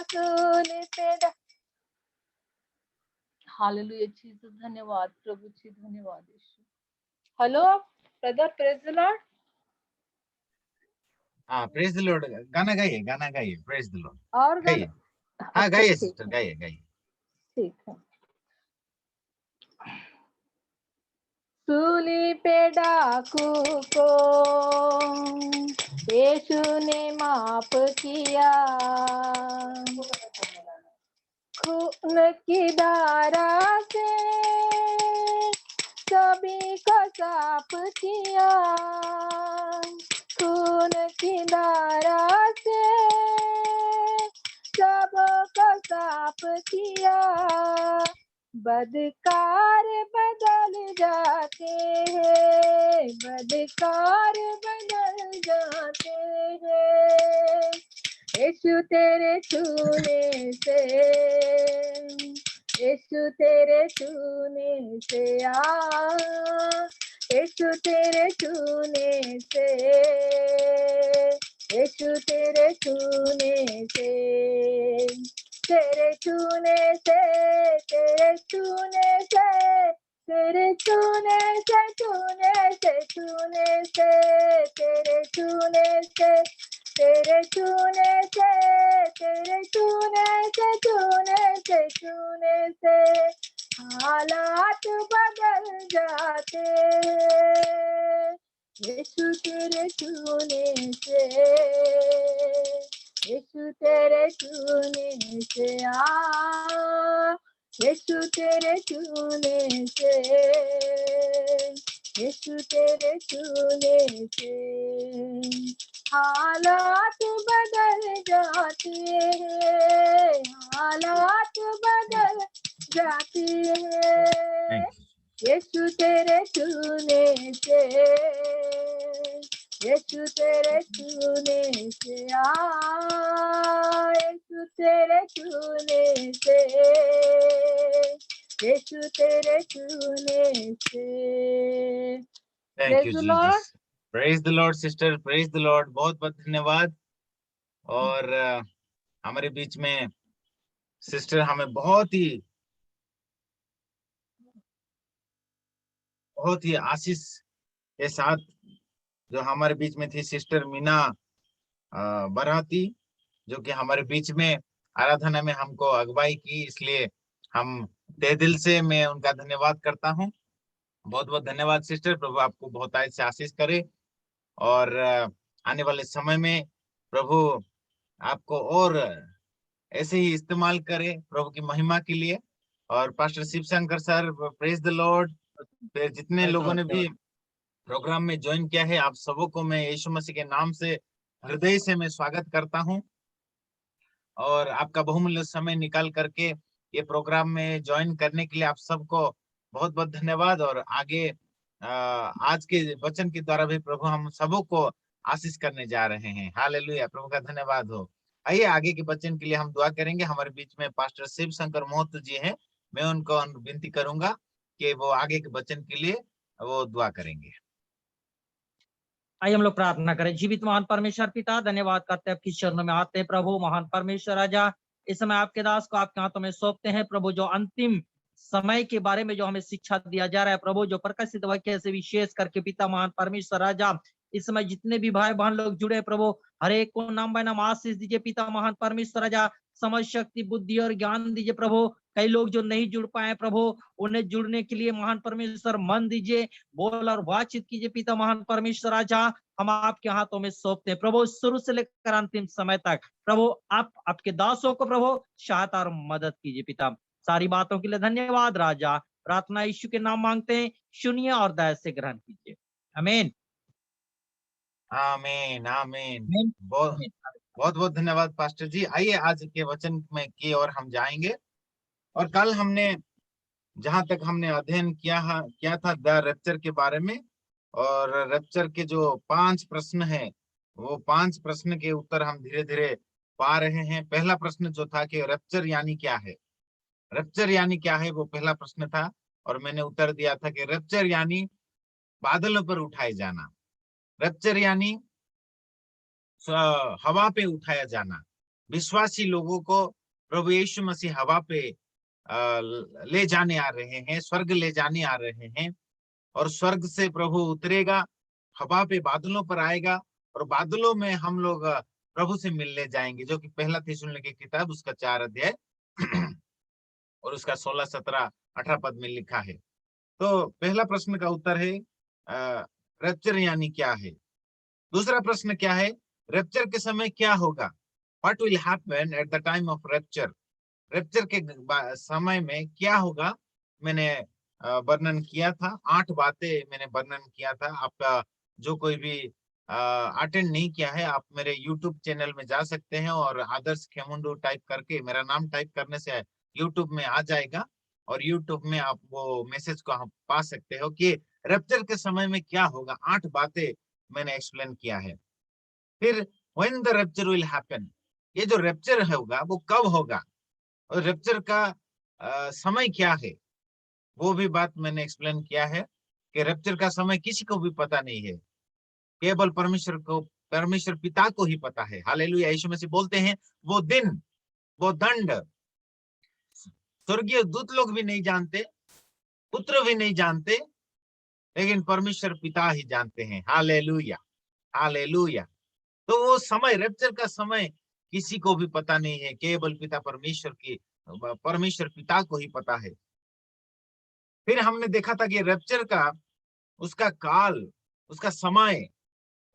सूली पे hallelujah Jesus, धन्यवाद प्रभु जी, धन्यवाद Yeshu. Hello brother, praise the lord. हाँ, प्रेज द लॉर्ड। गाना गाइए, गाना गाइए, प्रेज द लॉर्ड और गाइए। गाना, हाँ अच्छा गाइए ठीक सिस्टर, है, गाइए गाइए। ठीक है। सूली पे डाकू को यीशु ने माफ किया, खून की धारा से सभी को साफ किया, खून की धारा से सबको साफ किया। बदकार बदल जाते हैं, बदकार बदल जाते हैं, यीशु तेरे छूने से, यीशु तेरे छूने से यीशु तेरे छूने से, यीशु तेरे छूने से, तेरे छूने से, तेरे छूने से, तेरे छूने से, छूने से, छूने से, तेरे छूने से, तेरे छूने से, तेरे छूने से, छूने से, छूने से हालात बदल जाते हैं, यीशु तेरे छूने से, यीशु तेरे छूने से यीशु तेरे छूने से, यीशु तेरे छूने से हालात बदल जाते हैं, हालात बदल जाते हैं, यीशु तेरे छूने से, यीशु तेरे छूने से यीशु तेरे छूने से, यीशु तेरे छूने से। Thank you Jesus, praise the Lord sister, praise the Lord. बहुत बहुत धन्यवाद। और हमारे बीच में सिस्टर हमें बहुत ही आशीष के साथ जो हमारे बीच में थी सिस्टर मीना बराती, जो कि हमारे बीच में आराधना में हमको अगुवाई की, इसलिए हम तहे दिल से मैं उनका धन्यवाद करता हूं। बहुत बहुत धन्यवाद सिस्टर। प्रभु आपको बहुत से आशीष करे और आने वाले समय में प्रभु आपको और ऐसे ही इस्तेमाल करे प्रभु की महिमा के लिए। और pastor Shiv Shankar sir, praise the Lord. फिर जितने लोगों ने भी प्रोग्राम में ज्वाइन किया है, आप सबों को मैं यीशु मसीह के नाम से हृदय से मैं स्वागत करता हूं। और आपका बहुमूल्य समय निकाल करके ये प्रोग्राम में ज्वाइन करने के लिए आप सबको बहुत बहुत धन्यवाद। और आगे आज के वचन के द्वारा भी प्रभु हम सबों को आशीष करने जा रहे हैं। हालेलुया, प्रभु का धन्यवाद हो। आइए आगे के वचन के लिए हम दुआ करेंगे। हमारे बीच में पास्टर शिव शंकर महतो जी हैं, मैं उनको विनती करूंगा कि वो आगे के वचन के लिए वो दुआ करेंगे। आइए हम लोग प्रार्थना करें। जीवित महान परमेश्वर पिता, धन्यवाद करते हैं आपकी चरणों में आते हैं प्रभु। महान परमेश्वर राजा, इस समय आपके दास को आपके हाथों में सौंपते हैं प्रभु। जो अंतिम समय के बारे में जो हमें शिक्षा दिया जा रहा है प्रभु, जो प्रकाशित वाक्य से विशेष करके पिता महान परमेश्वर राजा, इस समय जितने भी भाई बहन लोग जुड़े प्रभु, हर एक को नाम बाय नाम आशीष दीजिए पिता महान परमेश्वर राजा। समझ, शक्ति, बुद्धि और ज्ञान दीजिए प्रभु। कई लोग जो नहीं जुड़ पाए प्रभु, उन्हें जुड़ने के लिए महान परमेश्वर मन दीजिए। बोल और बातचीत कीजिए पिता महान परमेश्वर राजा। हम आपके हाथों में सौंपते हैं प्रभु, शुरू से लेकर अंतिम समय तक प्रभु आप आपके दासों को प्रभु सहायता और मदद कीजिए पिता। सारी बातों के लिए धन्यवाद राजा। प्रार्थना यीशु के नाम मांगते हैं, सुनिए और दया से ग्रहण कीजिए। आमीन, आमीन, आमीन। बहुत बहुत धन्यवाद पास्टर जी। आइए आज के वचन में की ओर हम जाएंगे। और कल हमने जहां तक हमने अध्ययन किया था द रैप्चर के बारे में, और रैप्चर के जो 5 प्रश्न हैं, वो 5 प्रश्न के उत्तर हम धीरे धीरे पा रहे हैं। पहला प्रश्न जो था कि रैप्चर यानी क्या है, रैप्चर यानी क्या है, वो पहला प्रश्न था। और मैंने उत्तर दिया था कि रैप्चर यानी बादलों पर उठाए जाना, रैप्चर यानी हवा पे उठाया जाना, विश्वासी लोगों को प्रभु यीशु मसीह हवा पे ले जाने आ रहे हैं, स्वर्ग ले जाने आ रहे हैं। और स्वर्ग से प्रभु उतरेगा, हवा पे बादलों पर आएगा, और बादलों में हम लोग प्रभु से मिलने जाएंगे, जो कि पहला थिस्सलुनीके की किताब उसका 4 अध्याय और उसका 16, 17, 18 पद में लिखा है। तो पहला प्रश्न का उत्तर है रैप्चर यानी क्या है। दूसरा प्रश्न क्या है, रैप्चर के समय क्या होगा, what will happen at the time of rapture. Rapture के समय में क्या होगा, मैंने वर्णन किया था, 8 बातें मैंने वर्णन किया था। आपका जो कोई भी अटेंड नहीं किया है, आप मेरे यूट्यूब चैनल में जा सकते हैं और आदर्श खेमुंडू टाइप करके मेरा नाम टाइप करने से यूट्यूब में आ जाएगा, और यूट्यूब में आप वो मैसेज को आप पा सकते हो कि रैप्चर के समय में क्या होगा। 8 बातें मैंने एक्सप्लेन किया है। फिर when the rapture will happen, ये जो रैप्चर होगा वो कब होगा, और रैप्चर का समय क्या है, वो भी बात मैंने एक्सप्लेन किया है कि रैप्चर का समय किसी को भी पता नहीं है, केवल परमेश्वर पिता को ही पता है। हालेलुया। यीशु मसीह बोलते हैं वो दिन, वो दंड स्वर्गीय दूत लोग भी नहीं जानते, पुत्र भी नहीं जानते, लेकिन परमेश्वर पिता ही जानते हैं। Hallelujah, hallelujah. तो वो समय, रैप्चर का समय किसी को भी पता नहीं है, केवल पिता परमेश्वर पिता को ही पता है। फिर हमने देखा था कि रैप्चर का उसका काल, उसका समय,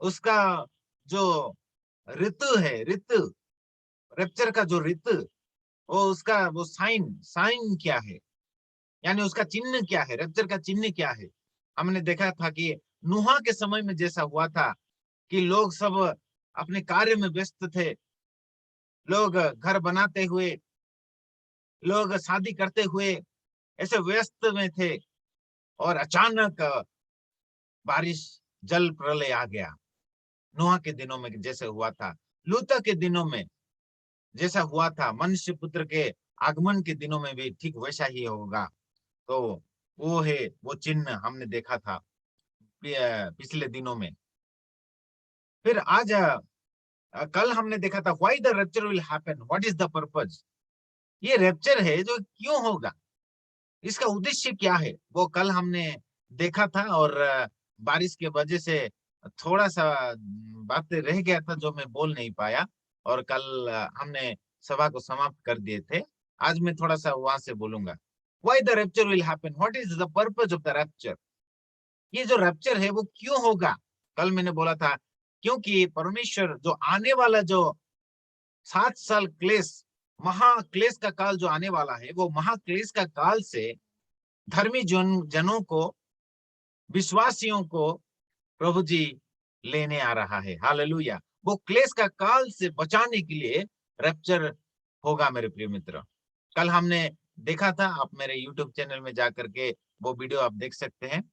उसका जो ऋतु है, ऋतु, रैप्चर का जो ऋतु, वो उसका वो साइन क्या है, यानी उसका चिन्ह क्या है, रैप्चर का चिन्ह क्या है। हमने देखा था कि नूहा के समय में जैसा हुआ था कि लोग सब अपने कार्य में व्यस्त थे, लोग घर बनाते हुए, लोग शादी करते हुए ऐसे व्यस्त में थे, और अचानक बारिश, जल प्रलय आ गया। नूहा के दिनों में जैसे हुआ था, लूता के दिनों में जैसा हुआ था, मनुष्य पुत्र के आगमन के दिनों में भी ठीक वैसा ही होगा। तो वो है वो चिन्ह हमने देखा था पिछले दिनों में। फिर आज कल हमने देखा था why the rapture will happen, what is the purpose. ये रैप्चर है जो क्यों होगा, इसका उद्देश्य क्या है, वो कल हमने देखा था। और बारिश के वजह से थोड़ा सा बात रह गया था जो मैं बोल नहीं पाया, और कल हमने सभा को समाप्त कर दिए थे। आज मैं थोड़ा सा वहां से बोलूंगा। Why the rapture will happen, what is the purpose of the rapture. ये जो रैप्चर है वो क्यों होगा। कल मैंने बोला था क्योंकि परमेश्वर जो आने वाला जो 7 साल क्लेश, महाक्लेश का काल जो आने वाला है, वो महाक्लेश का काल से धर्मी जनों को, विश्वासियों को प्रभु जी लेने आ रहा है। हालेलुया। वो क्लेश का काल से बचाने के लिए रैप्चर होगा मेरे प्रिय मित्र। कल हमने देखा था, आप मेरे यूट्यूब चैनल में जाकर के वो वीडियो आप देख सकते हैं।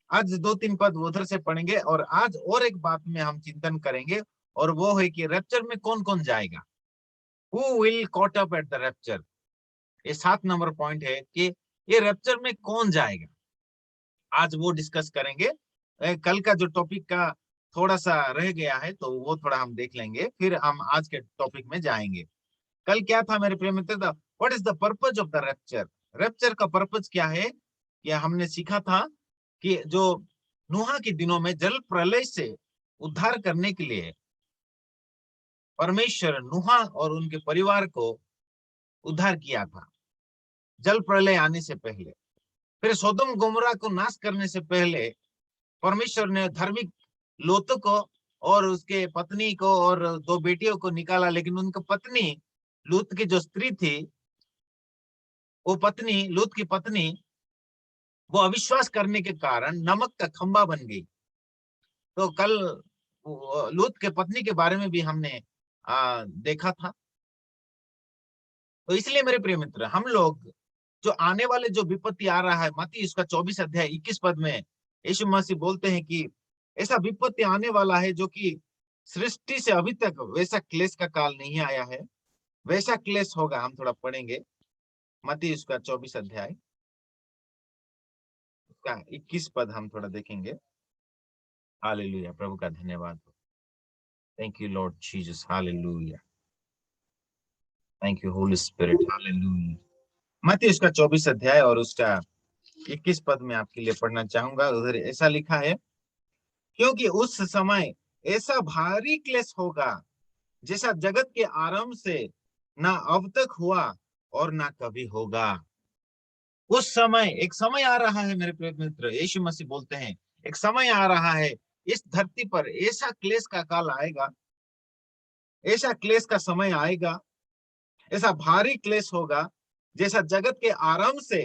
आज 2-3 पद उधर से पढ़ेंगे, और आज और एक बात में हम चिंतन करेंगे, और वो है कि रैप्चर में कौन कौन जाएगा, who will caught up at the rapture. ये 7 नंबर पॉइंट है कि ये रैप्चर में कौन जाएगा, आज वो डिस्कस करेंगे। कल का जो टॉपिक का थोड़ा सा रह गया है तो वो थोड़ा हम देख लेंगे, फिर हम आज के टॉपिक में जाएंगे। कल क्या था मेरे प्रिय मित्र, what is the purpose of the rapture. Rapture का पर्पज क्या है, कि हमने सीखा था कि जो नूहा के दिनों में जल प्रलय से उद्धार करने के लिए परमेश्वर नूहा और उनके परिवार को उद्धार किया था जल प्रलय आने से पहले। फिर सोदोम गोमरा को नाश करने से पहले परमेश्वर ने धार्मिक लोत को और उसके पत्नी को और 2 बेटियों को निकाला, लेकिन उनकी पत्नी लूत की जो स्त्री थी, वो पत्नी, लूत की पत्नी, वो अविश्वास करने के कारण नमक का खंबा बन गई। तो कल लूत के पत्नी के बारे में भी हमने देखा था। तो इसलिए मेरे प्रिय मित्र, हम लोग जो आने वाले जो विपत्ति आ रहा है, मत्ती उसका 24 अध्याय 21 पद में यीशु मसीह बोलते हैं कि ऐसा विपत्ति आने वाला है जो कि सृष्टि से अभी तक वैसा क्लेश का काल नहीं आया है, वैसा क्लेश होगा। हम थोड़ा पढ़ेंगे मत्ती उसका 24 अध्याय उसका 21 पद हम थोड़ा देखेंगे। हालेलुया, प्रभु का धन्यवाद हो। Thank you Lord Jesus, hallelujah. Thank you Holi spirit, hallelujah. मत्ती उसका 24 अध्याय और उसका 21 पद में आपके लिए पढ़ना चाहूंगा। उधर ऐसा लिखा है, क्योंकि उस समय ऐसा भारी क्लेश होगा जैसा जगत के आरंभ से ना अब तक हुआ और ना कभी होगा। उस समय, एक समय आ रहा है मेरे प्रिय मित्र, यीशु मसीह बोलते हैं एक समय आ रहा है, इस धरती पर ऐसा क्लेश का काल आएगा, ऐसा क्लेश का समय आएगा, ऐसा भारी क्लेश होगा जैसा जगत के आरंभ से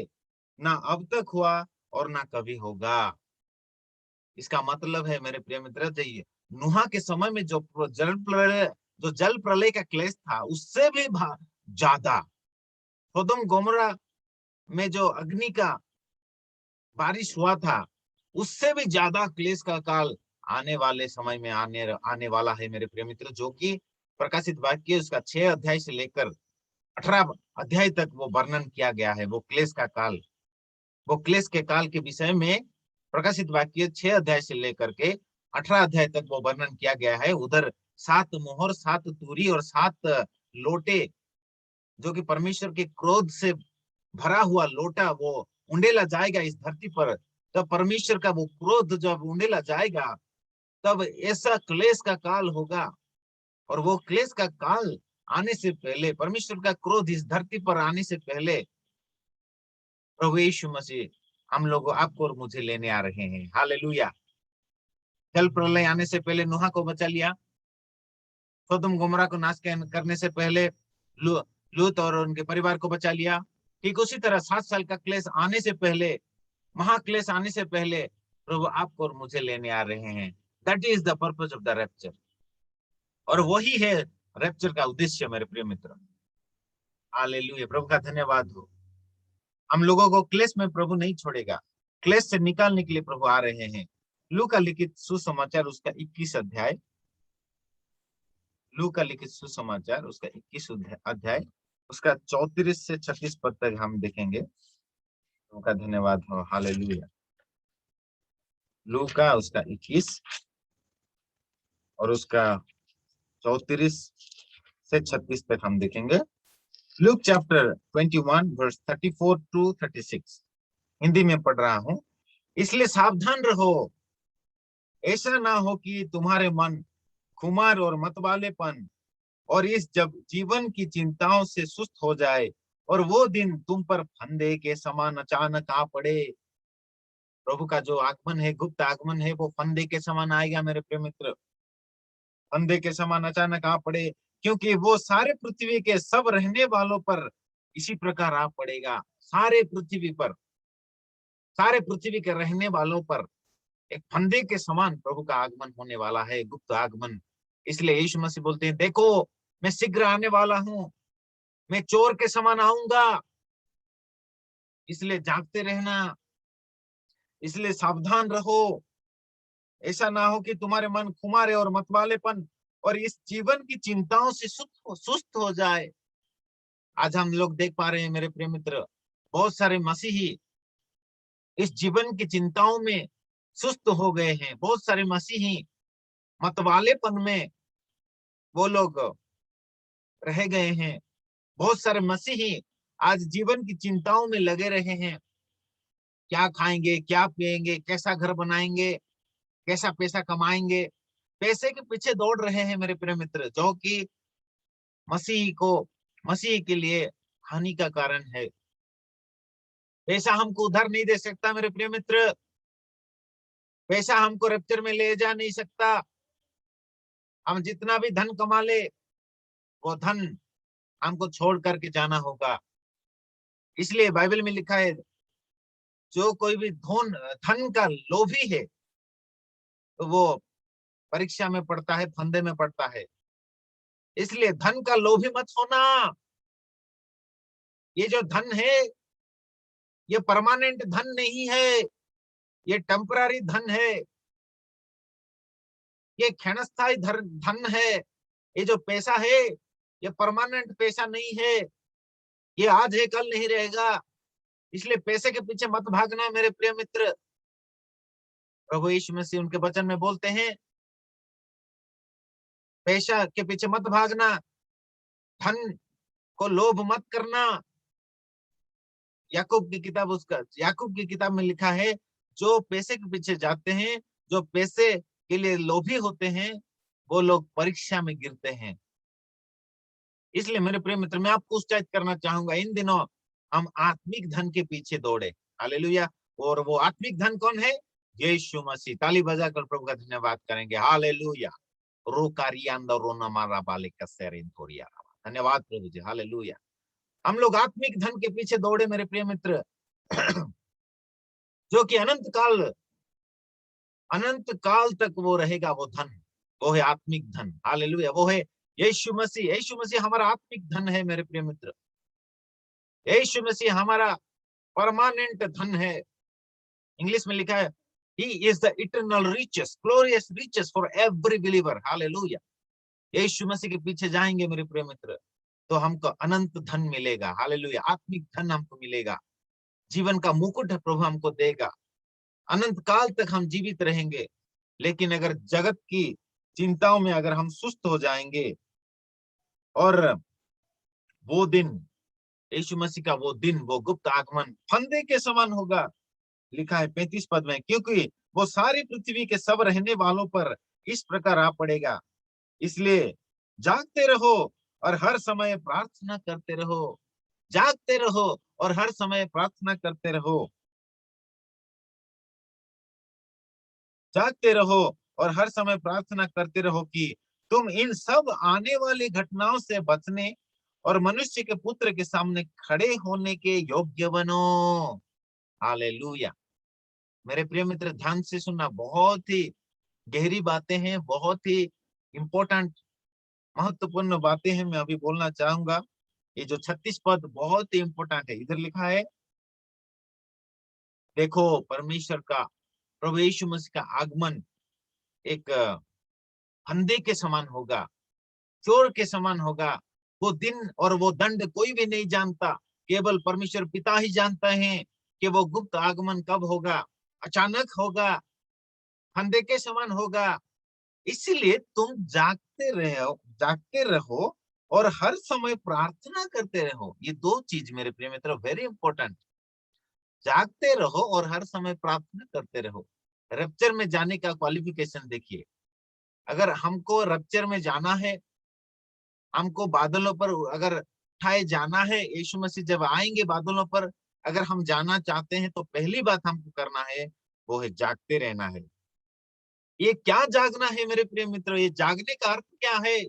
ना अब तक हुआ और ना कभी होगा। इसका मतलब है मेरे प्रिय मित्र, नूहा के समय में जो जल प्रलय का क्लेश था उससे भी ज्यादा, सोदोम गोमरा में जो अग्नि का बारिश हुआ था उससे भी ज्यादा क्लेश का काल आने वाले समय में आने वाला है मेरे प्रिय मित्र, जो कि प्रकाशित वाक्य उसका 6 अध्याय से लेकर 18 अध्याय तक वो वर्णन किया गया है। वो क्लेश का काल, वो क्लेश के काल के विषय में प्रकाशित वाक्य 6 अध्याय से लेकर के 18 अध्याय तक वो वर्णन किया गया है। उधर 7 मोहर, 7 तूरी और 7 लोटे, जो कि परमेश्वर के क्रोध से भरा हुआ लोटा वो उंडेला जाएगा इस धरती पर। तब परमेश्वर का वो क्रोध जब उंडेला जाएगा तब ऐसा क्लेश का काल होगा, और वो क्लेश का काल आने से पहले, परमेश्वर का क्रोध इस धरती पर आने से पहले प्रभु यीशु मसीह हम लोग, आपको और मुझे लेने आ रहे हैं। हालेलुया। जल प्रलय आने से पहले नूहा को बचा लिया, सोदम गोमरा को नाश करने से पहले लूत और उनके परिवार को बचा लिया। ठीक उसी तरह 7 साल का क्लेश आने से पहले, महाक्लेश आने से पहले प्रभु आपको और मुझे लेने आ रहे हैं। That is the purpose of the rapture, और वही है रैप्चर का उद्देश्य मेरे प्रिय मित्र। हालेलुया, प्रभु का धन्यवाद हो। हम लोगों को क्लेश में प्रभु नहीं छोड़ेगा, क्लेश से निकालने के लिए प्रभु आ रहे हैं। लू का लिखित सुसमाचार उसका 21 अध्याय, लू का लिखित सुसमाचार उसका 21 अध्याय उसका 34 से 36 पद तक हम देखेंगे। प्रभु का धन्यवाद हो, हालेलुया। लू का उसका 21 और उसका 34 से 36 तक हम देखेंगे। Luke chapter 21 verse 34 to 36, Hindi में पढ़ रहा हूं। इसलिए सावधान रहो, ऐसा ना हो कि तुम्हारे मन खुमार और मतवालेपन और इस जब जीवन की चिंताओं से सुस्त हो जाए, और वो दिन तुम पर फंदे के समान अचानक आ पड़े। प्रभु का जो आगमन है, गुप्त आगमन है, वो फंदे के समान आएगा मेरे प्रिय मित्र, फंदे के समान अचानक आ पड़े, क्योंकि वो सारे पृथ्वी के सब रहने वालों पर इसी प्रकार आ पड़ेगा। सारे पृथ्वी पर, सारे पृथ्वी के रहने वालों पर एक फंदे के समान प्रभु का आगमन होने वाला है, गुप्त आगमन। इसलिए यीशु मसीह बोलते हैं, देखो मैं शीघ्र आने वाला हूं, मैं चोर के समान आऊंगा। इसलिए जागते रहना, इसलिए सावधान रहो, ऐसा ना हो कि तुम्हारे मन खुमारे और मतवालेपन और इस जीवन की चिंताओं से सुस्त हो जाए। आज हम लोग देख पा रहे हैं मेरे प्रिय मित्र, बहुत सारे मसीही इस जीवन की चिंताओं में सुस्त हो गए हैं। बहुत सारे मसीही मतवालेपन में वो लोग रह गए हैं। बहुत सारे मसीही आज जीवन की चिंताओं में लगे रहे हैं, क्या खाएंगे, क्या पिएंगे, कैसा घर बनाएंगे, कैसा पैसा कमाएंगे। पैसे के पीछे दौड़ रहे हैं मेरे प्रिय मित्र, जो कि मसीह के लिए हानि का कारण है। पैसा हमको उधार नहीं दे सकता मेरे प्रिय मित्र, पैसा हमको रैप्चर में ले जा नहीं सकता। हम जितना भी धन कमा ले, वो धन हमको छोड़ करके जाना होगा। इसलिए बाइबल में लिखा है, जो कोई भी धन का लोभी है तो वो परीक्षा में पड़ता है, फंदे में पड़ता है। इसलिए धन का लोभी मत होना। ये जो धन है ये परमानेंट धन नहीं है, ये टेम्पररी धन है, ये क्षणस्थायी धन है। ये जो पैसा है ये परमानेंट पैसा नहीं है, ये आज है कल नहीं रहेगा। इसलिए पैसे के पीछे मत भागना मेरे प्रिय मित्र। प्रभु यीशु मसीह उनके वचन में बोलते हैं, पैसा के पीछे मत भागना, धन को लोभ मत करना। याकूब की किताब में लिखा है, जो पैसे के पीछे जाते हैं, जो पैसे के लिए लोभी होते हैं, वो लोग परीक्षा में गिरते हैं। इसलिए मेरे प्रिय मित्र, मैं आपको उत्साहित करना चाहूंगा, इन दिनों हम आत्मिक धन के पीछे दौड़े। हालेलुया। और वो आत्मिक धन कौन है? यीशु मसीह। ताली बजाकर प्रभु का धन्यवाद करेंगे। हालेलुया। धन्यवाद प्रभु जी। हालेलुया। हम लोग आत्मिक धन के पीछे दौड़े मेरे प्रिय मित्र, जो कि अनंत काल तक वो रहेगा। वो धन, वो है आत्मिक धन। हालेलुया। वो है यीशु मसीह। यीशु मसीह हमारा आत्मिक धन है मेरे प्रिय मित्र। यीशु मसीह हमारा परमानेंट धन है। इंग्लिश में लिखा है, He is the eternal riches, glorious riches for every believer. Hallelujah. Yeshu Masih के पीछे जाएंगे मेरे प्रिय मित्र, तो हमको अनंत धन मिलेगा। हालेलुया। आत्मिक धन हमको मिलेगा। जीवन का मुकुट प्रभु हमको देगा। अनंत काल तक हम जीवित रहेंगे। लेकिन अगर जगत की चिंताओं में अगर हम सुस्त हो जाएंगे, और वो दिन, यीशु मसीह का वो दिन, वो गुप्त आगमन फंदे के समान होगा। लिखा है 35 पद में, क्योंकि वो सारी पृथ्वी के सब रहने वालों पर इस प्रकार आ पड़ेगा। इसलिए जागते रहो और हर समय प्रार्थना करते रहो। जागते रहो और हर समय प्रार्थना करते रहो। जागते रहो और हर समय प्रार्थना करते रहो कि तुम इन सब आने वाली घटनाओं से बचने और मनुष्य के पुत्र के सामने खड़े होने के योग्य बनो। हालेलुया। मेरे प्रिय मित्र, ध्यान से सुनना, बहुत ही गहरी बातें हैं, बहुत ही इंपॉर्टेंट, महत्वपूर्ण बातें हैं। मैं अभी बोलना चाहूंगा। ये जो 36 पद बहुत ही इंपॉर्टेंट है। इधर लिखा है, देखो परमेश्वर का, प्रभु यीशु मसीह का आगमन एक फंदे के समान होगा, चोर के समान होगा। वो दिन और वो दंड कोई भी नहीं जानता, केवल परमेश्वर पिता ही जानता है कि वो गुप्त आगमन कब होगा। अचानक होगा, फंदे के समान होगा। इसीलिए तुम जागते रहो और हर समय प्रार्थना करते रहो। ये दो चीज मेरे प्रिय मित्र वेरी इंपॉर्टेंट। जागते रहो और हर समय प्रार्थना करते रहो। रप्चर में जाने का क्वालिफिकेशन देखिए। अगर हमको रप्चर में जाना है, हमको बादलों पर अगर उठाए जाना है, यीशु मसीह जब आएंगे बादलों पर, अगर हम जाना चाहते हैं, तो पहली बात हमको करना है वो है जागते रहना है। ये क्या जागना है मेरे प्रिय मित्र? ये जागने का अर्थ क्या है?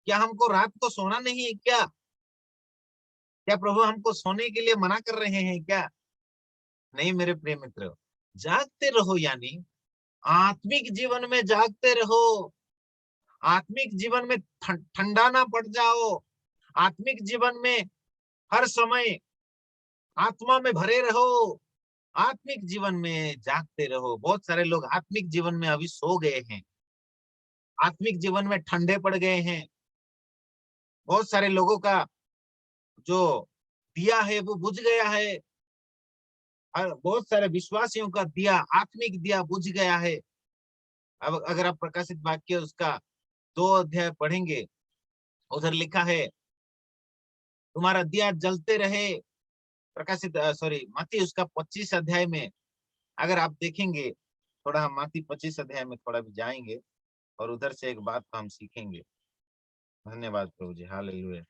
क्या हमको रात को सोना नहीं है क्या? क्या प्रभु हमको सोने के लिए मना कर रहे हैं क्या? नहीं मेरे प्रिय मित्र, जागते रहो यानी आत्मिक जीवन में जागते रहो। आत्मिक जीवन में ठंडा ना पड़ जाओ। आत्मिक जीवन में हर समय आत्मा में भरे रहो। आत्मिक जीवन में जागते रहो। बहुत सारे लोग आत्मिक जीवन में अभी सो गए हैं, आत्मिक जीवन में ठंडे पड़ गए हैं। बहुत सारे लोगों का जो दिया है वो बुझ गया है। और बहुत सारे विश्वासियों का दिया, आत्मिक दिया बुझ गया है। अब अगर आप प्रकाशित वाक्य उसका 2 अध्याय पढ़ेंगे, उधर लिखा है, तुम्हारा दिया जलते रहे। प्रकाशित मत्ती उसका 25 अध्याय में अगर आप देखेंगे, थोड़ा हम मत्ती 25 अध्याय में थोड़ा भी जाएंगे और उधर से एक बात को हम सीखेंगे। धन्यवाद प्रभु जी। हालेलुया।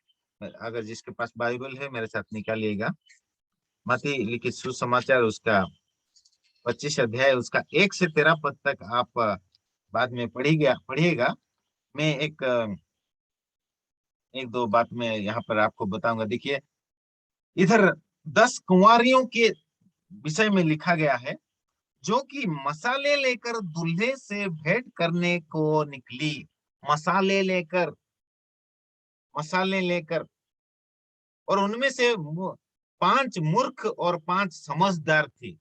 अगर जिसके पास बाइबल है मेरे साथ निकालिएगा। मत्ती लिखित सुसमाचार उसका 25 अध्याय उसका 1 से 13 पद तक आप बाद में पढ़िएगा। मैं एक दो बात मैं यहाँ पर आपको बताऊंगा। देखिए, इधर 10 कुंवारियों के विषय में लिखा गया है, जो कि मसाले लेकर दूल्हे से भेंट करने को निकली। मसाले लेकर, और उनमें से 5 मूर्ख और 5 समझदार थी।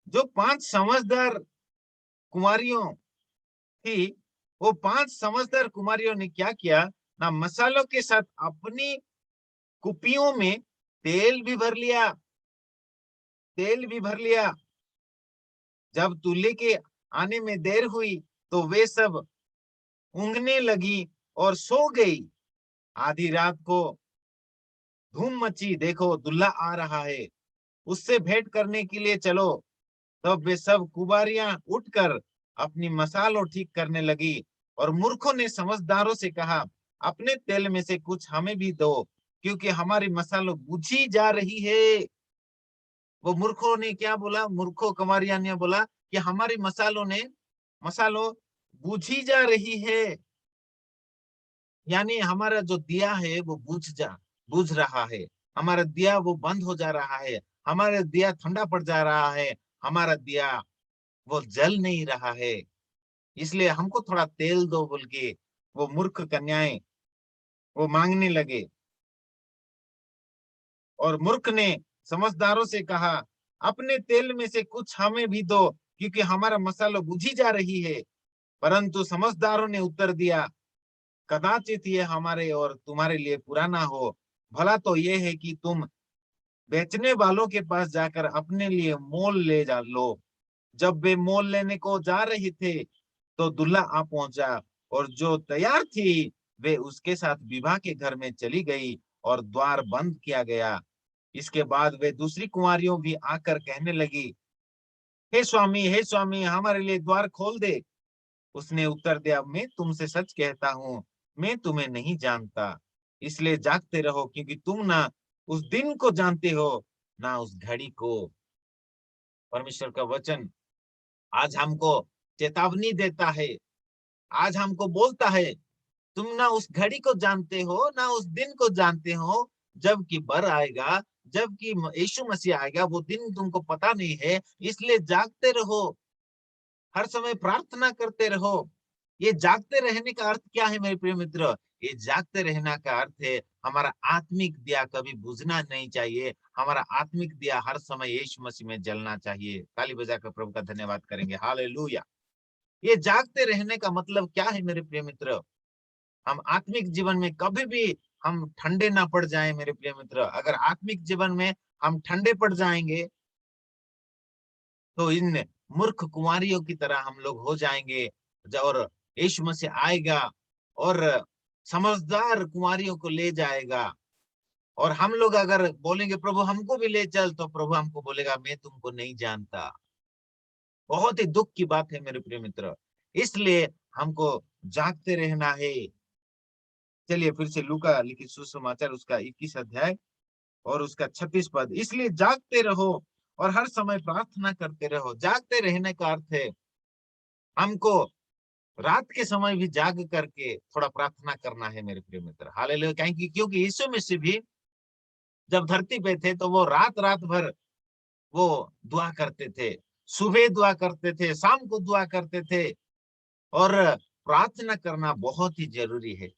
जो 5 समझदार कुमारियों थी, वो 5 समझदार कुमारियों ने क्या किया ना, मसालों के साथ अपनी कुपियों में तेल भी भर लिया। जब दूल्हे के आने में देर हुई तो वे सब ऊँघने लगी और सो गई। आधी रात को धूम मची, देखो दुल्हा आ रहा है, उससे भेंट करने के लिए चलो। तब वे सब कुबारियां उठकर अपनी मसालों ठीक करने लगी, और मूर्खों ने समझदारों से कहा, अपने तेल में से कुछ हमें भी दो, क्योंकि हमारी मसालों बुझी जा रही है। वो मूर्खों ने क्या बोला? मूर्खों कुमारियां ने बोला कि हमारी मसालों बुझी जा रही है, यानी हमारा जो दिया है वो बुझ रहा है, हमारा दिया वो बंद हो जा रहा है, हमारा दिया ठंडा पड़ जा रहा है, हमारा दिया वो जल नहीं रहा है, इसलिए हमको थोड़ा तेल दो बोल के वो मूर्ख कन्याएं वो मांगने लगे। और मूर्ख ने समझदारों से कहा, अपने तेल में से कुछ हमें भी दो, क्योंकि हमारा मसाला बुझी जा रही है। परंतु समझदारों ने उत्तर दिया, कदाचित ये हमारे और तुम्हारे लिए पुराना हो, भला तो ये है कि तुम बेचने वालों के पास जाकर अपने लिए मोल ले जा लो। जब वे मोल लेने को जा रहे थे तो दूल्हा आ पहुंचा, और जो तैयार थी वे उसके साथ विवाह के घर में चली गई, और द्वार बंद किया गया। इसके बाद वे दूसरी कुंवारियों भी आकर कहने लगी, हे स्वामी, हमारे लिए द्वार खोल दे। उसने उत्तर दिया, मैं तुमसे सच कहता हूँ, मैं तुम्हें नहीं जानता। इसलिए जागते रहो, क्योंकि तुम ना उस दिन को जानते हो, ना उस घड़ी को। परमेश्वर का वचन आज हमको चेतावनी देता है, आज हमको बोलता है, तुम ना उस घड़ी को जानते हो, ना उस दिन को जानते हो, जबकि बर आएगा, जबकि यीशु मसीह आएगा, वो दिन तुमको पता नहीं है। इसलिए जागते रहो, हर समय प्रार्थना करते रहो। ये जागते रहने का अर्थ क्या है मेरे प्रिय मित्र? ये जागते रहने का अर्थ है हमारा आत्मिक दिया कभी बुझना नहीं चाहिए, हमारा आत्मिक दिया हर समय यीशु मसीह में जलना चाहिए। ताली बजाकर प्रभु का धन्यवाद करेंगे। हालेलुया। ये जागते रहने का मतलब क्या है मेरे प्रिय मित्र? हम आत्मिक जीवन में कभी भी हम ठंडे ना पड़ जाएं मेरे प्रिय मित्र। अगर आत्मिक जीवन में हम ठंडे पड़ जाएंगे तो इन मूर्ख कुमारियों की तरह हम लोग हो जाएंगे, और यीशु मसीह आएगा और समझदार कुमारियों को ले जाएगा। और हम लोग अगर बोलेंगे प्रभु हमको भी ले चल, तो प्रभु हमको बोलेगा, मैं तुमको नहीं जानता। बहुत ही दुख की बात है मेरे प्रिय मित्र। इसलिए हमको जागते रहना है। चलिए फिर से लूका लिखित सुसमाचार उसका 21 अध्याय और उसका 36 पद। इसलिए जागते रहो और हर समय प्रार्थना करते रहो। जागते रहने का अर्थ है हमको रात के समय भी जाग करके थोड़ा प्रार्थना करना है मेरे प्रिय मित्र। हालेलुया। क्योंकि यीशु मसीह भी जब धरती पे थे तो वो रात रात भर वो दुआ करते थे, सुबह दुआ करते थे, शाम को दुआ करते थे। और प्रार्थना करना बहुत ही जरूरी है।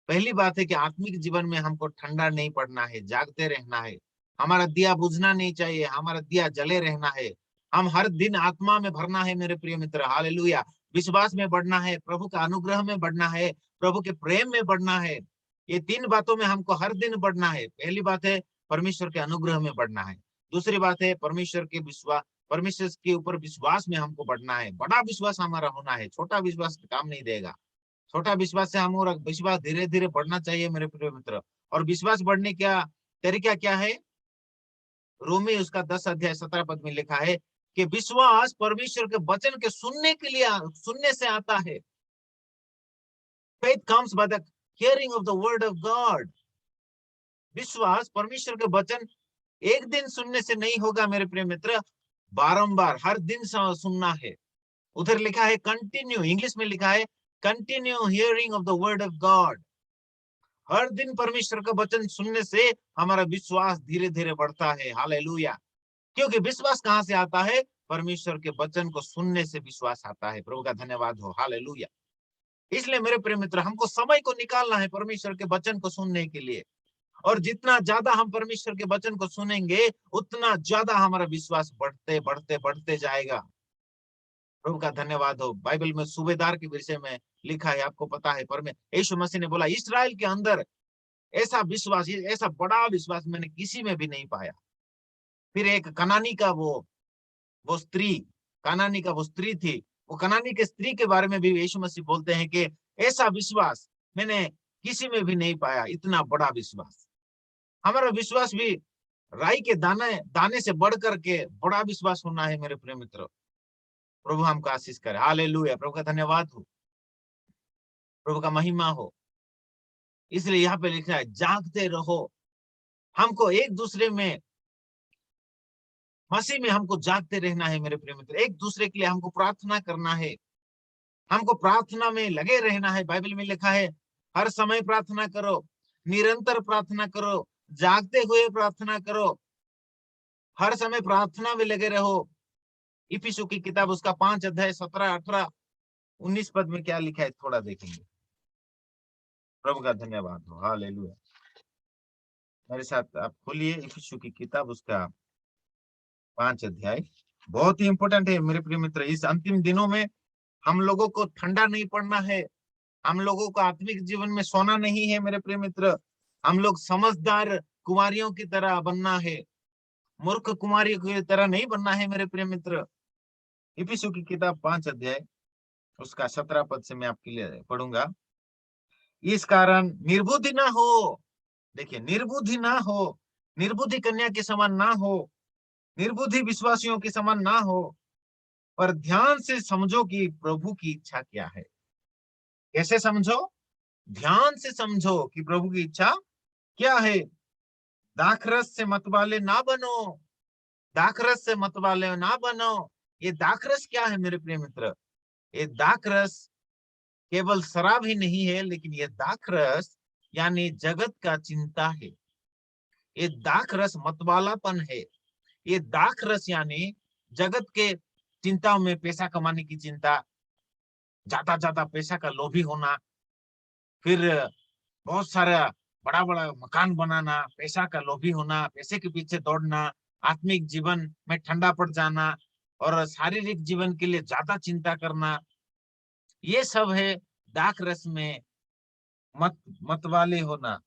पहली बात है कि आत्मिक जीवन में हमको ठंडा नहीं पड़ना है, जागते रहना है। हमारा दिया बुझना नहीं चाहिए, हमारा दिया जले रहना है। हम हर दिन आत्मा में भरना है मेरे प्रिय मित्र। हालेलुया। विश्वास में बढ़ना है, प्रभु का अनुग्रह में बढ़ना है, प्रभु के प्रेम में बढ़ना है। ये तीन बातों में हमको हर दिन बढ़ना है। पहली बात है परमेश्वर के अनुग्रह में बढ़ना है। दूसरी बात है परमेश्वर के ऊपर विश्वास में हमको बढ़ना है। बड़ा विश्वास हमारा होना है, छोटा विश्वास काम नहीं देगा। छोटा विश्वास से हमारा विश्वास धीरे धीरे बढ़ना चाहिए मेरे प्रिय मित्र। और विश्वास बढ़ने का तरीका क्या है? रोमी उसका 10 अध्याय 17 पद में लिखा है कि विश्वास परमेश्वर के वचन के सुनने से आता है। Faith comes by the hearing of the word of God. विश्वास परमेश्वर के वचन एक दिन सुनने से नहीं होगा मेरे प्रिय मित्र, बारंबार हर दिन सुनना है। उधर लिखा है कंटिन्यू, इंग्लिश में लिखा है continue hearing of the word of God. हर दिन परमेश्वर का वचन सुनने से हमारा विश्वास धीरे धीरे बढ़ता है। हालेलुया। क्योंकि विश्वास कहां से आता है? परमेश्वर के वचन को सुनने से विश्वास आता है। प्रभु का धन्यवाद हो। हालेलुया। इसलिए मेरे प्रिय मित्र हमको समय को निकालना है परमेश्वर के वचन को सुनने के लिए। और जितना ज्यादा हम परमेश्वर के वचन को सुनेंगे उतना ज्यादा हमारा विश्वास बढ़ते बढ़ते बढ़ते जाएगा। प्रभु का धन्यवाद हो। बाइबल में सूबेदार के विषय में लिखा है, आपको पता है, यीशु मसीह ने बोला इस्राएल के अंदर ऐसा विश्वास, ऐसा बड़ा विश्वास मैंने किसी में भी नहीं पाया। फिर एक कनानी का वो स्त्री, कनानी का वो स्त्री थी, वो कनानी के स्त्री के बारे में भी यीशु मसीह बोलते हैं कि ऐसा विश्वास मैंने किसी में भी नहीं पाया, इतना बड़ा विश्वास। हमारा विश्वास भी राई के दाने दाने से बढ़ करके बड़ा विश्वास होना है मेरे प्रिय मित्र। प्रभु हमको आशीष करे। हालेलुया। प्रभु का धन्यवाद हो, प्रभु का महिमा हो। इसलिए यहाँ पे लिखा है जागते रहो। हमको एक दूसरे में, मसीह में हमको जागते रहना है मेरे प्रिय मित्र। एक दूसरे के लिए हमको प्रार्थना करना है, हमको प्रार्थना में लगे रहना है। बाइबल में लिखा है हर समय प्रार्थना करो, निरंतर प्रार्थना करो, जागते हुए प्रार्थना करो, हर समय प्रार्थना में लगे रहो। इफिसियों की किताब उसका 5 अध्याय 17, 18, 19 पद में क्या लिखा है थोड़ा देखेंगे। प्रभु का धन्यवाद हो। हालेलुया। मेरे साथ आप खोलिए इफिसियों की किताब उसका 5 अध्याय। बहुत ही इंपॉर्टेंट है मेरे प्रिय मित्र। इस अंतिम दिनों में हम लोगों को ठंडा नहीं पड़ना है, हम लोगों को आत्मिक जीवन में सोना नहीं है मेरे प्रिय मित्र। हम लोग समझदार कुमारियों की तरह बनना है, मूर्ख कुमारियों की तरह नहीं बनना है मेरे प्रिय मित्र। इफिसियों की किताब 5 अध्याय उसका 17 पद से मैं आपके लिए पढ़ूंगा। इस कारण निर्बुद्धि ना हो। देखिए, निर्बुद्धि ना हो, निर्बुद्धि कन्या के समान ना हो, निर्बुद्धि विश्वासियों के समान ना हो, पर ध्यान से समझो कि प्रभु की इच्छा क्या है। कैसे समझो? ध्यान से समझो कि प्रभु की इच्छा क्या है। दाखरस से मतवाले ना बनो, दाखरस से मतवाले ना बनो। ये दाखरस क्या है मेरे प्रिय मित्र? ये दाखरस केवल शराब ही नहीं है, लेकिन ये दाखरस यानी जगत का चिंता है। ये दाखरस मतवालापन है। ये दाखरस यानी जगत के चिंताओं में, पैसा कमाने की चिंता, ज्यादा ज्यादा पैसा का लोभी होना, फिर बहुत सारा बड़ा बड़ा मकान बनाना, पैसा का लोभी होना, पैसे के पीछे दौड़ना, आत्मिक जीवन में ठंडा पड़ जाना और शारीरिक जीवन के लिए ज्यादा चिंता करना, ये सब है दाखरस में मतवाले होना।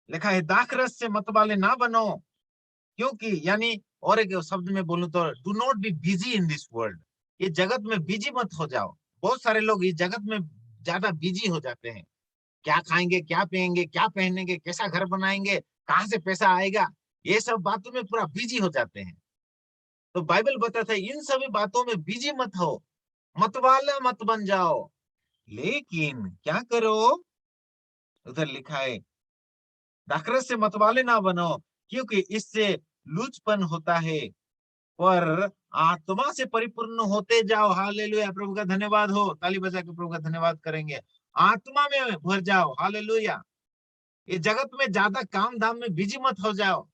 लिखा है दाखरस से मतवाले ना बनो, क्योंकि यानी और एक शब्द में बोलूं तो do not be busy in this world. ये जगत में बिजी मत हो जाओ। बहुत सारे लोग इस जगत में ज्यादा बिजी हो जाते हैं। क्या खाएंगे, क्या पिएंगे, क्या पहनेंगे, कैसा घर बनाएंगे, कहाँ से पैसा आएगा, ये सब बातों में पूरा बिजी हो जाते हैं। तो बाइबल बताता है इन सभी बातों में बिजी मत हो, मतवाला मत बन जाओ, लेकिन क्या करो? उधर लिखा है दाखरस से मतवाले ना बनो, क्योंकि इससे लूचपन होता है, पर आत्मा से परिपूर्ण होते जाओ। हालेलुया। प्रभु का धन्यवाद हो। ताली बजा के प्रभु का धन्यवाद करेंगे। आत्मा में भर जाओ। हालेलुया। ये जगत में ज्यादा काम धाम में बिजी मत हो जाओ।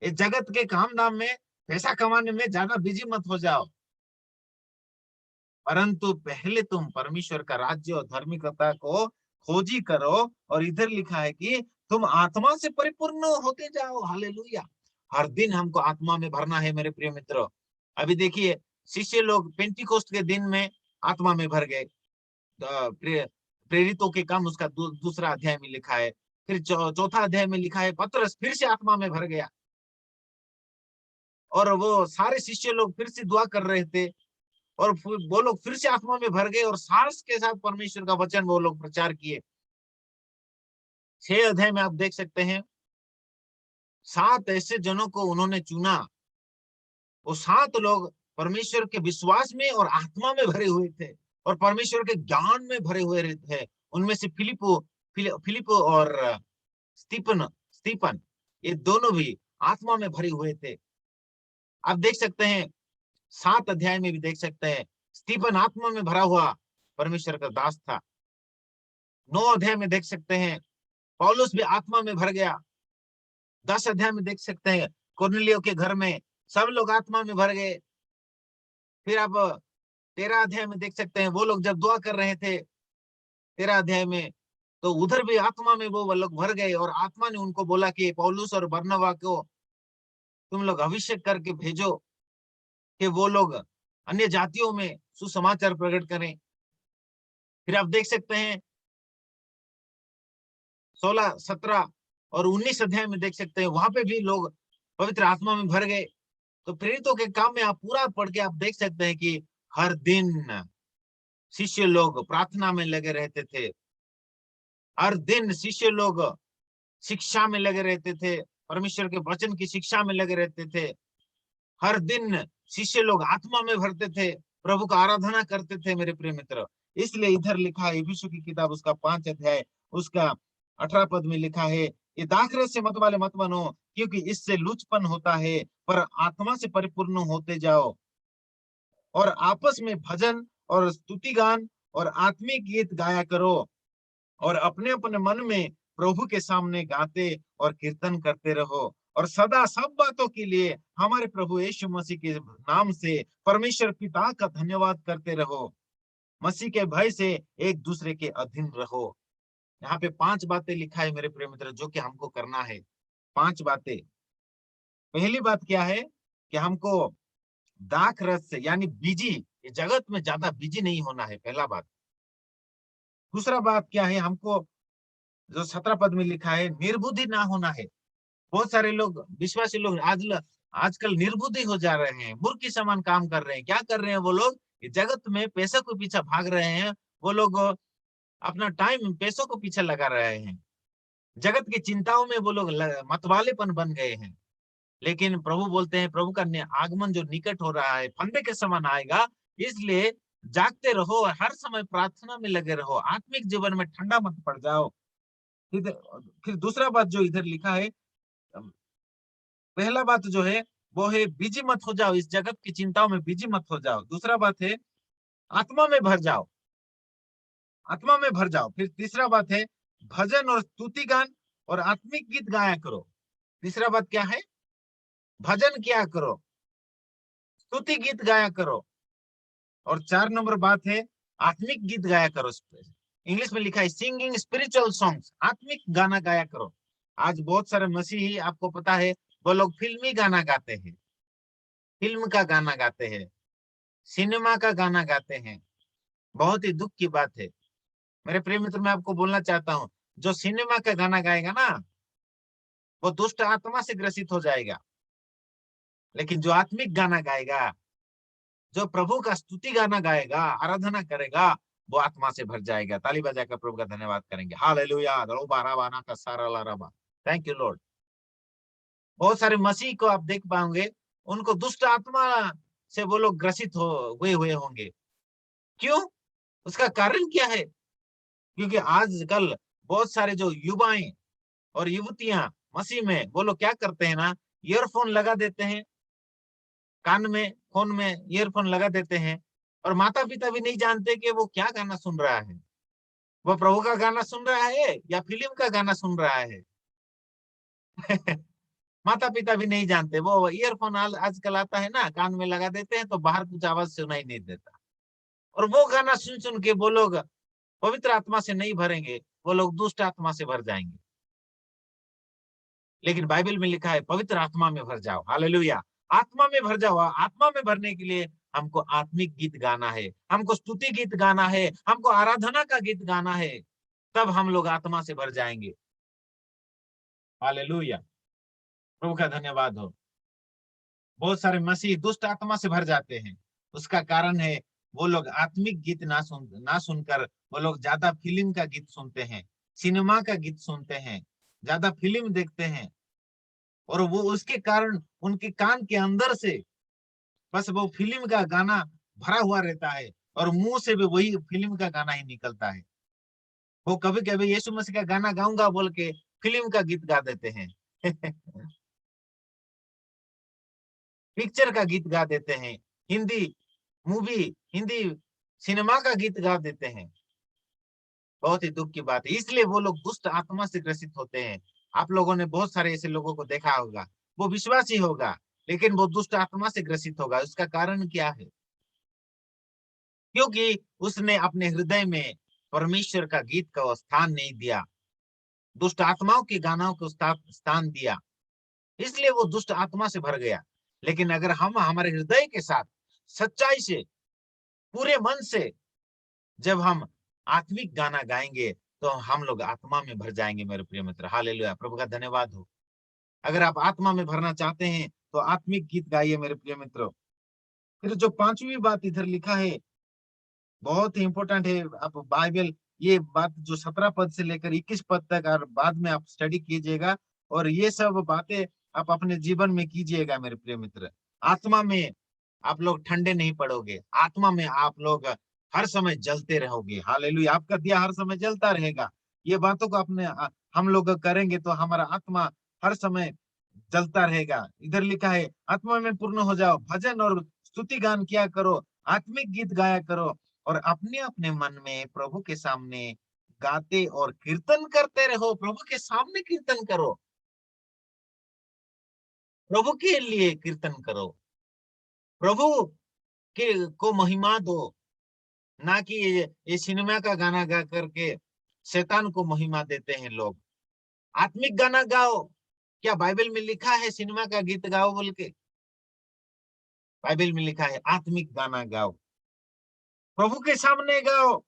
ये जगत के काम धाम में, पैसा कमाने में ज्यादा बिजी मत हो जाओ, परंतु पहले तुम परमेश्वर का राज्य और धार्मिकता को खोजी करो। और इधर लिखा है कि तुम आत्मा से परिपूर्ण होते जाओ। हालेलुया। हर दिन हमको आत्मा में भरना है मेरे प्रिय मित्रों। अभी देखिए, शिष्य लोग पेंटिकोस्ट के दिन में आत्मा में भर गए। प्रेरितों के काम उसका दूसरा अध्याय में लिखा है। फिर चौथा अध्याय में लिखा है पतरस फिर से आत्मा में भर गया, और वो सारे शिष्य लोग फिर से दुआ कर रहे थे, और वो लोग फिर से आत्मा में भर गए और साहस के साथ परमेश्वर का वचन वो लोग प्रचार किए। 6 अध्याय में आप देख सकते हैं 7 ऐसे जनों को उन्होंने चुना। वो 7 लोग परमेश्वर के विश्वास में और आत्मा में भरे हुए थे और परमेश्वर के ज्ञान में भरे हुए थे। उनमें से फिलिपो और स्टीफन ये दोनों भी आत्मा में भरे हुए थे। आप देख सकते हैं 7 अध्याय में भी देख सकते हैं स्टीफन आत्मा में भरा हुआ परमेश्वर का दास था। 9 अध्याय में देख सकते हैं पौलुस भी आत्मा में भर गया। 10 अध्याय में देख सकते हैं कुरनेलियो के घर में सब लोग आत्मा में भर गए। फिर आप 13 अध्याय में देख सकते हैं वो लोग जब दुआ कर रहे थे 13 अध्याय में, तो उधर भी आत्मा में वो लोग भर गए और आत्मा ने उनको बोला कि पौलुस और बरनबा को तुम लोग अभिषेक करके भेजो कि वो लोग अन्य जातियों में सुसमाचार प्रकट करें। फिर आप देख सकते हैं 16, 17 और 19 अध्याय में देख सकते हैं वहां पे भी लोग पवित्र आत्मा में भर गए। तो प्रेरितों के काम में आप पूरा पढ़ के आप देख सकते हैं कि हर दिन शिष्य लोग प्रार्थना में लगे रहते थे। हर दिन शिष्य लोग शिक्षा में लगे रहते थे, परमेश्वर के वचन की शिक्षा में लगे रहते थे। हर दिन शिष्य लोग आत्मा में भरते थे, प्रभु का आराधना करते थे मेरे प्रिय मित्र। इसलिए इधर लिखा है इफिसियों की किताब उसका 5 अध्याय उसका 18 पद में लिखा है, ये दाखरस से मत वाले मत बनो, क्योंकि इससे लुचपन होता है, पर आत्मा से परिपूर्ण होते जाओ और आपस में भजन और स्तुति गान और आत्मिक गीत गाया करो और अपने अपने मन में प्रभु के सामने गाते और कीर्तन करते रहो और सदा सब बातों के लिए हमारे प्रभु यीशु मसीह के नाम से परमेश्वर पिता का धन्यवाद करते रहो। मसीह के भय से एक दूसरे के अधीन रहो। यहाँ पे 5 बातें लिखा है मेरे प्रिय मित्र, जो कि हमको करना है। 5 बातें। पहली बात क्या है कि हमको दाख रस से यानी बिजी, ये जगत में ज्यादा बिजी नहीं होना है, पहला बात। दूसरा बात क्या है, हमको जो 17 पद में लिखा है निर्बुद्धि ना होना है। बहुत सारे लोग, विश्वासी लोग आजकल निर्बुद्धि हो जा रहे हैं, मूर्ख के समान काम कर रहे हैं। क्या कर रहे हैं वो लोग? जगत में पैसों को पीछे भाग रहे हैं। वो लोग अपना टाइम पैसों को पीछे लगा रहे हैं। जगत की चिंताओं में वो लोग मतवालेपन बन गए हैं। लेकिन प्रभु बोलते हैं, प्रभु का आगमन जो निकट हो रहा है, फंदे के समान आएगा, इसलिए जागते रहो और हर समय प्रार्थना में लगे रहो। आत्मिक जीवन में ठंडा मत पड़ जाओ। फिर दूसरा बात जो इधर लिखा है, पहला बात जो है वो है बिजी मत हो जाओ, इस जगत की चिंताओं में बिजी मत हो जाओ। दूसरा बात है आत्मा में भर जाओ, आत्मा में भर जाओ। फिर तीसरा बात है भजन और स्तुति गान और आत्मिक गीत गाया करो। तीसरा बात क्या है? भजन किया करो, स्तुति गीत गाया करो। और 4 नंबर बात है आत्मिक गीत गाया करो। इंग्लिश में लिखा है सिंगिंग स्पिरिचुअल सॉन्ग्स, आत्मिक गाना गाया करो। आज बहुत सारे मसीही, आपको पता है, वो लोग फिल्मी गाना गाते हैं, फिल्म का गाना गाते हैं, सिनेमा का गाना गाते हैं। बहुत ही दुख की बात है मेरे प्रिय मित्र। मैं आपको बोलना चाहता हूँ, जो सिनेमा का गाना गाएगा ना, वो दुष्ट आत्मा से ग्रसित हो जाएगा। लेकिन जो आत्मिक गाना गाएगा, जो प्रभु का स्तुति गाना गाएगा, आराधना करेगा, वो आत्मा से भर जाएगा। ताली बजाकर प्रभु का धन्यवाद करेंगे। हालेलुया, रोबा राबाना का सारा ला रबा। Thank you Lord. बहुत सारे मसीह को आप देख पाओगे, उनको दुष्ट आत्मा से वो लोग ग्रसित हुए होंगे। क्यों? उसका कारण क्या है? क्योंकि आजकल बहुत सारे जो युवाएं और युवतियां मसीह में, वो लोग क्या करते हैं ना, ईयरफोन लगा देते हैं कान में, फोन में ईयरफोन लगा देते हैं, और माता पिता भी नहीं जानते कि वो क्या गाना सुन रहा है। वो प्रभु का गाना सुन रहा है या फिल्म का गाना सुन रहा है। माता पिता भी नहीं जानते। वो ईयरफोन आजकल आता है ना, कान में लगा देते हैं तो बाहर कुछ आवाज सुनाई नहीं देता, और वो गाना सुन सुन के वो लोग पवित्र आत्मा से नहीं भरेंगे, वो लोग दुष्ट आत्मा से भर जाएंगे। लेकिन बाइबल में लिखा है पवित्र आत्मा में भर जाओ। हालेलुया, आत्मा में भर जाओ। आत्मा में भरने के लिए हमको आत्मिक गीत गाना है, हमको स्तुति गीत गाना है, हमको आराधना का गीत गाना है, तब हम लोग आत्मा से भर जाएंगे। हालेलुया, प्रभु का धन्यवाद हो। बहुत सारे मसीह दुष्ट आत्मा से भर जाते हैं। उसका कारण है वो लोग आत्मिक गीत ना सुनकर वो लोग ज्यादा फिल्म का गीत सुनते हैं, सिनेमा का गीत सुनते हैं, ज्यादा फिल्म देखते हैं, और वो उसके कारण उनके कान के अंदर से बस वो फिल्म का गाना भरा हुआ रहता है, और मुंह से भी वही फिल्म का गाना ही निकलता है। वो कभी कभी यीशु मसीह का गाना गाऊंगा बोल के फिल्म का गीत गा देते हैं। पिक्चर का गीत गा देते हैं, हिंदी मूवी, हिंदी सिनेमा का गीत गा देते हैं। बहुत ही दुख की बात है। इसलिए वो लोग दुष्ट आत्मा से ग्रसित होते हैं। आप लोगों ने बहुत सारे ऐसे लोगों को देखा होगा, वो विश्वासी होगा लेकिन वो दुष्ट आत्मा से ग्रसित होगा। उसका कारण क्या है? क्योंकि उसने अपने हृदय में परमेश्वर का गीत का स्थान नहीं दिया, दुष्ट आत्माओं के गानों को स्थान दिया, इसलिए वो दुष्ट आत्मा से भर गया। लेकिन अगर हम हमारे हृदय के साथ सच्चाई से, पूरे मन से जब हम आत्मिक गाना गाएंगे, तो हम लोग आत्मा में भर जाएंगे मेरे प्रिय मित्र। हालेलुया, प्रभु का धन्यवाद हो। अगर आप आत्मा में भरना चाहते हैं तो आत्मिक गीत गाइए मेरे प्रिय मित्रों। फिर जो 5वीं बात इधर लिखा है बहुत ही इंपॉर्टेंट है। आप बाइबल ये बात जो 17 पद से लेकर 21 पद तक और बाद में आप स्टडी कीजिएगा और ये सब बातें आप अपने जीवन में कीजिएगा मेरे प्रिय मित्र। आत्मा में आप लोग ठंडे नहीं पड़ोगे, आत्मा में आप लोग हर समय जलते रहोगे। हालेलुया, आपका दिया हर समय जलता रहेगा। ये बातों को अपने हम लोग करेंगे तो हमारा आत्मा हर समय जलता रहेगा। इधर लिखा है आत्मा में पूर्ण हो जाओ, भजन और स्तुति गान किया करो, आत्मिक गीत गाया करो और अपने अपने मन में प्रभु के सामने गाते और कीर्तन करते रहो। प्रभु के सामने कीर्तन करो, प्रभु के लिए कीर्तन करो, प्रभु के को महिमा दो, ना कि ये सिनेमा का गाना गा करके शैतान को महिमा देते हैं लोग। आत्मिक गाना गाओ। क्या बाइबल में लिखा है सिनेमा का गीत गाओ बोल के? बाइबल में लिखा है आत्मिक गाना गाओ, प्रभु के सामने गाओ,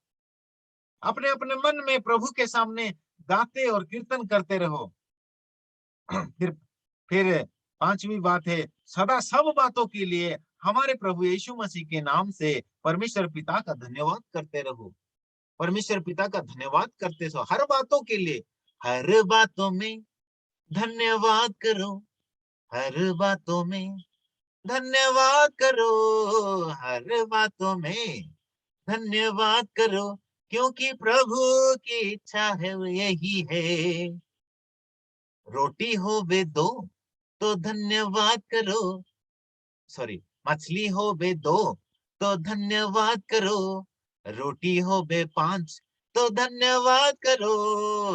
अपने अपने मन में प्रभु के सामने गाते और कीर्तन करते रहो। फिर पांचवी बात है सदा सब बातों के लिए हमारे प्रभु यीशु मसीह के नाम से परमेश्वर पिता का धन्यवाद करते रहो। परमेश्वर पिता का धन्यवाद करते रहो हर बातों के लिए। हर बातों में धन्यवाद करो, हर बातों में धन्यवाद करो, हर बातों में धन्यवाद करो, क्योंकि प्रभु की इच्छा है वो यही है। रोटी हो बे दो तो धन्यवाद करो, सॉरी मछली हो बे दो तो धन्यवाद करो, रोटी हो बे 5 तो धन्यवाद करो,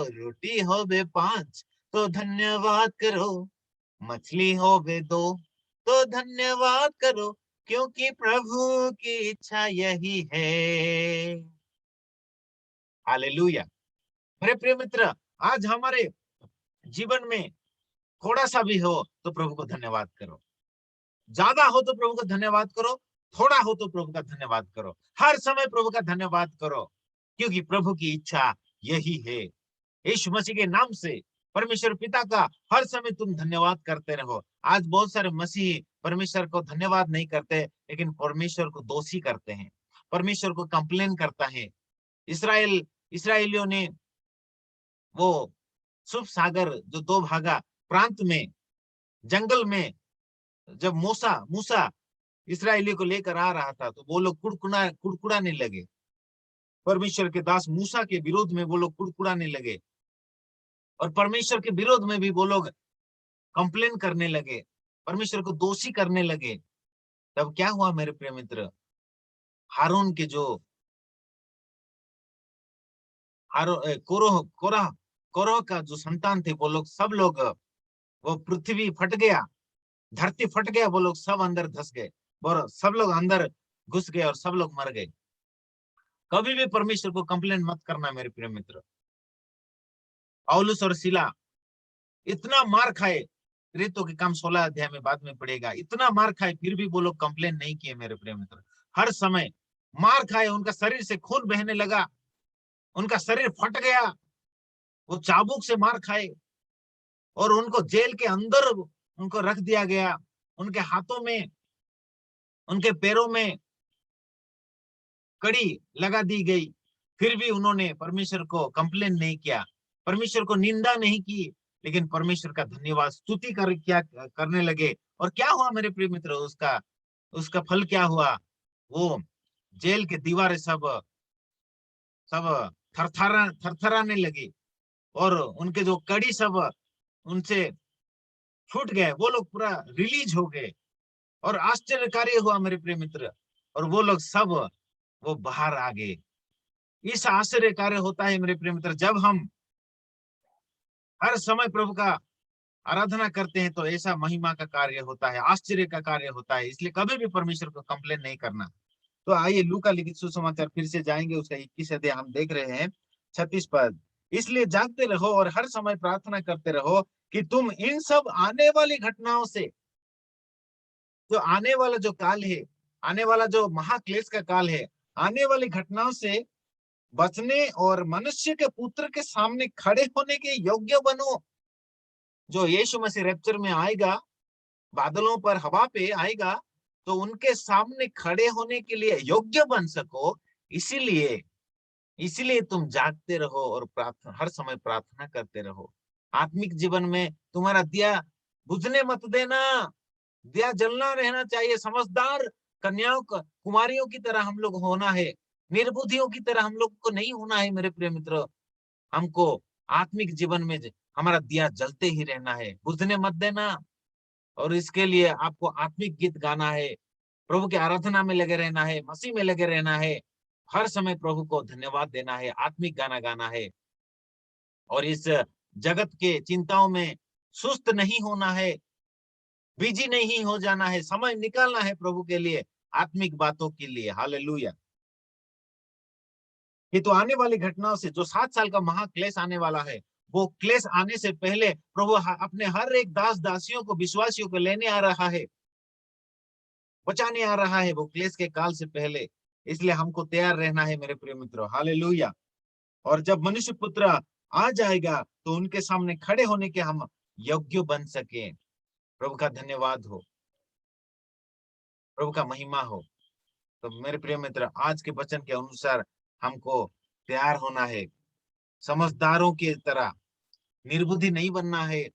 रोटी हो बे 5 तो धन्यवाद करो, मछली हो बे 2 तो धन्यवाद करो, क्योंकि प्रभु की इच्छा यही है। हालेलुया। मेरे प्रिय मित्र, आज हमारे जीवन में थोड़ा सा भी हो तो प्रभु को धन्यवाद करो, ज्यादा हो तो प्रभु का धन्यवाद करो, थोड़ा हो तो प्रभु का धन्यवाद करो, हर समय प्रभु का धन्यवाद करो, क्योंकि प्रभु की इच्छा यही है। यीशु मसीह के नाम से परमेश्वर पिता का हर समय तुम धन्यवाद करते रहो। आज बहुत सारे मसीही परमेश्वर को धन्यवाद नहीं करते, लेकिन परमेश्वर को दोषी करते हैं, परमेश्वर को कंप्लेन करता है। इसराइलियों ने वो सुफ सागर जो 2 भागा प्रांत में जंगल में जब मूसा इसराइलियों को लेकर आ रहा था तो वो लोग कुड़कुड़ाने लगे। परमेश्वर के दास मूसा के विरोध में वो लोग कुड़कुड़ाने लगे और परमेश्वर के विरोध में भी वो लोग कंप्लेन करने लगे, परमेश्वर को दोषी करने लगे। तब क्या हुआ मेरे प्रिय मित्र? हारून के जो कोरह का जो संतान थे वो लोग सब लोग, वो पृथ्वी फट गया, धरती फट गया, वो लोग सब अंदर धस गए और सब लोग अंदर घुस गए और सब लोग मर गए। कभी भी परमेश्वर को कंप्लेन मत करना मेरे प्रिय मित्र। पौलुस और सीला इतना मार खाए, प्रेरितों के काम 16 अध्याय में बाद में पड़ेगा, इतना मार खाए फिर भी वो लोग कंप्लेन नहीं किए मेरे प्रिय मित्र। हर समय मार खाए, उनका शरीर से खून बहने लगा, उनका शरीर फट गया, वो चाबुक से मार खाए और उनको जेल के अंदर उनको रख दिया गया, उनके हाथों में उनके पैरों में कड़ी लगा दी गई, फिर भी उन्होंने परमेश्वर को कंप्लेन नहीं किया, परमेश्वर को निंदा नहीं की, लेकिन परमेश्वर का धन्यवाद स्तुति करने लगे। और क्या हुआ मेरे प्रिय मित्र? उसका फल क्या हुआ? वो जेल के दीवारें सब थरथराने लगी और उनके जो कड़ी सब उनसे छूट गए, वो लोग पूरा रिलीज हो गए और आश्चर्यकारी हुआ मेरे प्रिय मित्र, और वो लोग सब वो बाहर आ गए। इस आश्चर्यकारी होता है मेरे प्रिय मित्र, जब हम हर समय प्रभु का आराधना करते हैं तो ऐसा महिमा का कार्य होता है, आश्चर्य का कार्य होता है। इसलिए कभी भी परमेश्वर को कंप्लेन नहीं करना। तो आइए लूका लिखित सुसमाचार फिर से जाएंगे, उसका 21 अध्याय हम देख रहे हैं 36 पद। इसलिए जागते रहो और हर समय प्रार्थना करते रहो कि तुम इन सब आने वाली घटनाओं से, जो आने वाला जो काल है, आने वाला जो महाक्लेश का काल है, आने वाली घटनाओं से बचने और मनुष्य के पुत्र के सामने खड़े होने के योग्य बनो। जो यीशु मसीह रैप्चर में आएगा, बादलों पर हवा पे आएगा, तो उनके सामने खड़े होने के लिए योग्य बन सको, इसीलिए इसीलिए तुम जागते रहो और प्रार्थना हर समय प्रार्थना करते रहो। आत्मिक जीवन में तुम्हारा दिया बुझने मत देना, दिया जलना रहना चाहिए। समझदार कन्याओं कुमारियों की तरह हम लोग होना है, निर्बुद्धियों की तरह हम लोग को नहीं होना है मेरे प्रिय मित्र। हमको आत्मिक जीवन में हमारा दिया जलते ही रहना है, बुझने मत देना। और इसके लिए आपको आत्मिक गीत गाना है, प्रभु की आराधना में लगे रहना है, मसीह में लगे रहना है, हर समय प्रभु को धन्यवाद देना है, आत्मिक गाना गाना है। और इस जगत के चिंताओं में सुस्त नहीं होना है, बिजी नहीं हो जाना है, समय निकालना है प्रभु के लिए, आत्मिक बातों के लिए। हालेलुया। ये तो आने वाली घटनाओं से जो 7 साल का महाक्लेश आने वाला है, वो क्लेश आने से पहले प्रभु अपने हर एक दास दासियों को, विश्वासियों को लेने आ रहा है, बचाने आ रहा है वो क्लेश के काल से पहले। इसलिए हमको तैयार रहना है मेरे प्रिय मित्रों। हालेलुया। और जब मनुष्य पुत्र आ जाएगा तो उनके सामने खड़े होने के हम योग्य बन सके। प्रभु का धन्यवाद हो, प्रभु का महिमा हो। तो मेरे प्रिय मित्र, आज के वचन के अनुसार हमको तैयार होना है, समझदारों की तरह, निर्बुद्धि नहीं बनना है।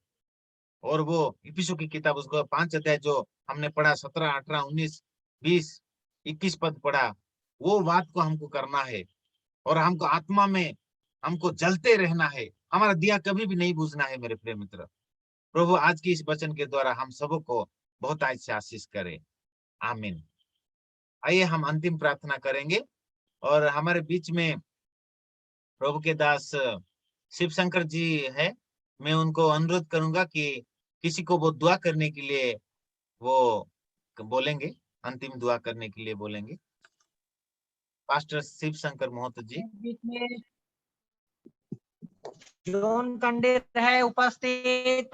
और वो इफिसियों की किताब उसको 5 अध्याय जो हमने पढ़ा, 17, 18, 19, 20, 21 पद पढ़ा, वो बात को हमको करना है। और हमको आत्मा में हमको जलते रहना है, हमारा दिया कभी भी नहीं बुझना है मेरे प्रिय मित्र। प्रभु आज की इस वचन के द्वारा हम सबको बहुत आज से आशीष करे। आमीन। आइए हम अंतिम प्रार्थना करेंगे और हमारे बीच में प्रभु के दास शिव शंकर जी है। मैं उनको अनुरोध करूंगा कि किसी को वो दुआ करने के लिए वो बोलेंगे, अंतिम दुआ करने के लिए बोलेंगे। पास्टर शिव शंकर महतो जी। बीच में जॉन कंडेर है उपस्थित।